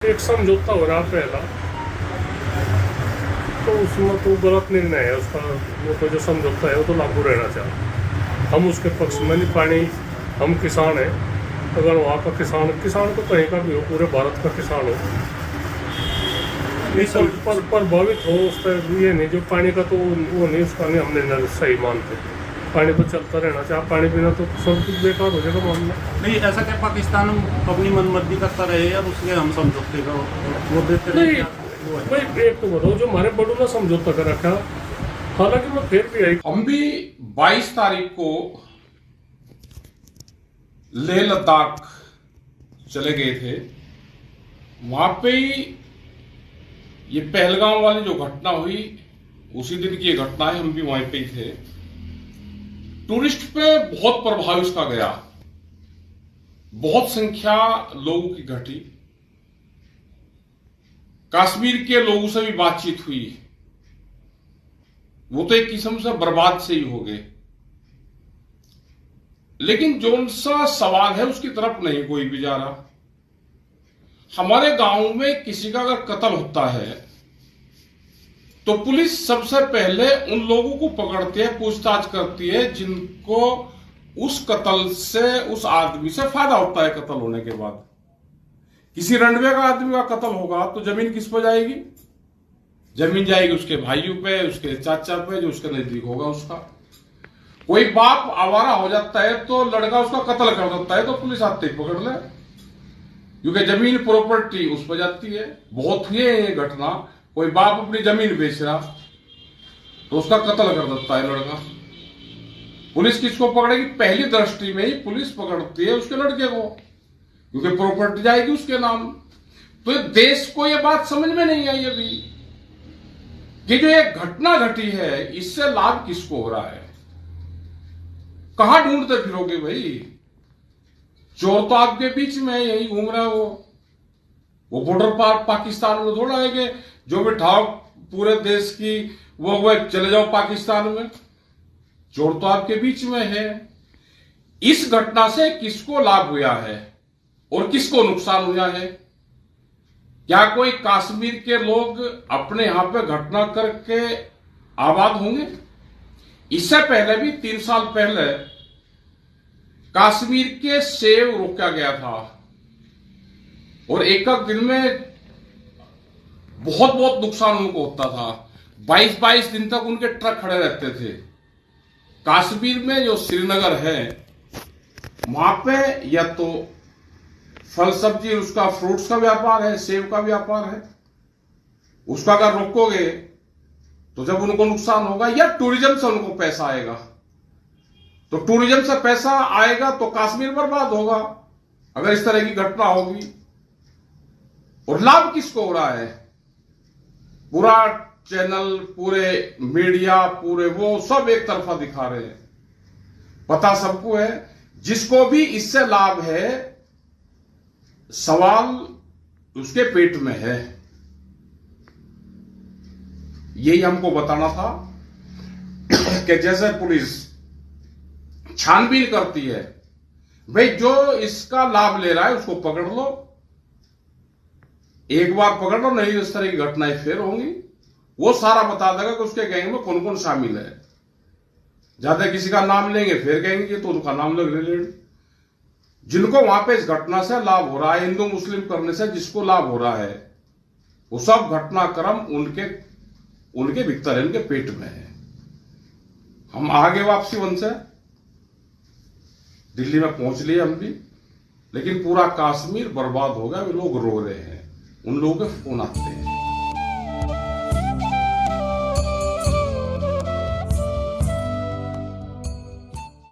एक समझौता हो रहा पहला, तो उसमें तो गलत निर्णय है उसका। वो तो जो समझौता है वो तो लागू रहना चाहिए। हम उसके पक्ष में नहीं। पानी, हम किसान हैं, अगर वहाँ का किसान तो कहीं का भी हो, पूरे भारत का किसान हो, इस पर प्रभावित हो उस पर ये नहीं। जो पानी का तो वो नहीं, उसका नहीं हम निर्णय सही मानते। पानी तो चलता रहना चाहिए। पानी बिना तो सब कुछ बेकार हो जाएगा मामला। नहीं, ऐसा क्या पाकिस्तान अपनी मनमर्जी करता रहे और उसके हम समझौते का वो देते रहे? भाई एक तो बताओ, जो हमारे बड़ों ने समझौता कर रखा, हालांकि मैं फिर भी आई। हम भी 22 तारीख को लेह लद्दाख चले गए थे। वहां पे ही ये पहलगाम वाली जो घटना हुई, उसी दिन की ये घटना है। हम भी वहीं पे ही थे। टूरिस्ट पे बहुत प्रभाव इसका गया, बहुत संख्या लोगों की घटी। कश्मीर के लोगों से भी बातचीत हुई, वो तो एक किस्म से बर्बाद से ही हो गए। लेकिन जो सा सवाल है उसकी तरफ नहीं कोई भी जा रहा। हमारे गांव में किसी का अगर कत्ल होता है तो पुलिस सबसे पहले उन लोगों को पकड़ती है, पूछताछ करती है जिनको उस कत्ल से, उस आदमी से फायदा होता है। कत्ल होने के बाद किसी रंडवे का आदमी का कत्ल होगा तो जमीन किस पर जाएगी? जमीन जाएगी उसके भाइयों पे, उसके चाचा पे, जो उसके नजदीक होगा उसका। कोई बाप आवारा हो जाता है तो लड़का उसका कत्ल कर देता है तो पुलिस आते ही पकड़ ले, क्योंकि जमीन प्रॉपर्टी उस पर जाती है। बहुत ही है ये घटना। कोई बाप अपनी जमीन बेच रहा तो उसका कत्ल कर देता है लड़का। पुलिस किसको पकड़ेगी? पहली दृष्टि में ही पुलिस पकड़ती है उसके लड़के को, क्योंकि प्रॉपर्टी जाएगी उसके नाम। तो देश को यह बात समझ में नहीं आई अभी कि जो एक घटना घटी है इससे लाभ किसको हो रहा है। कहां ढूंढते फिरोगे भाई? चोर तो आपके बीच में है, यही घूम रहा है। वो बॉर्डर पार पाकिस्तान में थोड़ा है कि जो भी ठाव पूरे देश की वो चले जाओ पाकिस्तान में। चोर तो आपके बीच में है। इस घटना से किसको लाभ हुआ है और किसको नुकसान हुआ है? क्या कोई कश्मीर के लोग अपने यहां पे घटना करके आबाद होंगे? इससे पहले भी 3 साल पहले कश्मीर के सेब रोका गया था और एक दिन में बहुत नुकसान उनको होता था। 22 दिन तक उनके ट्रक खड़े रहते थे। कश्मीर में जो श्रीनगर है वहां पे या तो फल सब्जी, उसका फ्रूट्स का व्यापार है, सेब का व्यापार है। उसका अगर रोकोगे तो जब उनको नुकसान होगा, या टूरिज्म से उनको पैसा आएगा, तो टूरिज्म से पैसा आएगा तो कश्मीर बर्बाद होगा अगर इस तरह की घटना होगी। और लाभ किसको हो रहा है? पूरा चैनल, पूरे मीडिया, पूरे वो सब एक तरफा दिखा रहे हैं। पता सबको है, जिसको भी इससे लाभ है, सवाल उसके पेट में है। यही हमको बताना था कि जैसे पुलिस छानबीन करती है, भाई जो इसका लाभ ले रहा है उसको पकड़ लो। एक बार पकड़ लो, नहीं इस तरह की घटनाएं फिर होंगी। वो सारा बता देगा कि उसके गैंग में कौन कौन शामिल है। ज्यादा किसी का नाम लेंगे फिर कहेंगे तो उनका नाम लग रिलेटेड। जिनको वहां पे इस घटना से लाभ हो रहा है, हिंदू मुस्लिम करने से जिसको लाभ हो रहा है, वो सब घटनाक्रम उनके भीतर है, उनके पेट में है। हम आगे वापसी वन से दिल्ली में पहुंच लिए हम भी, लेकिन पूरा कश्मीर बर्बाद हो गया। वे लोग रो रहे हैं, उन लोगों के फोन आते हैं।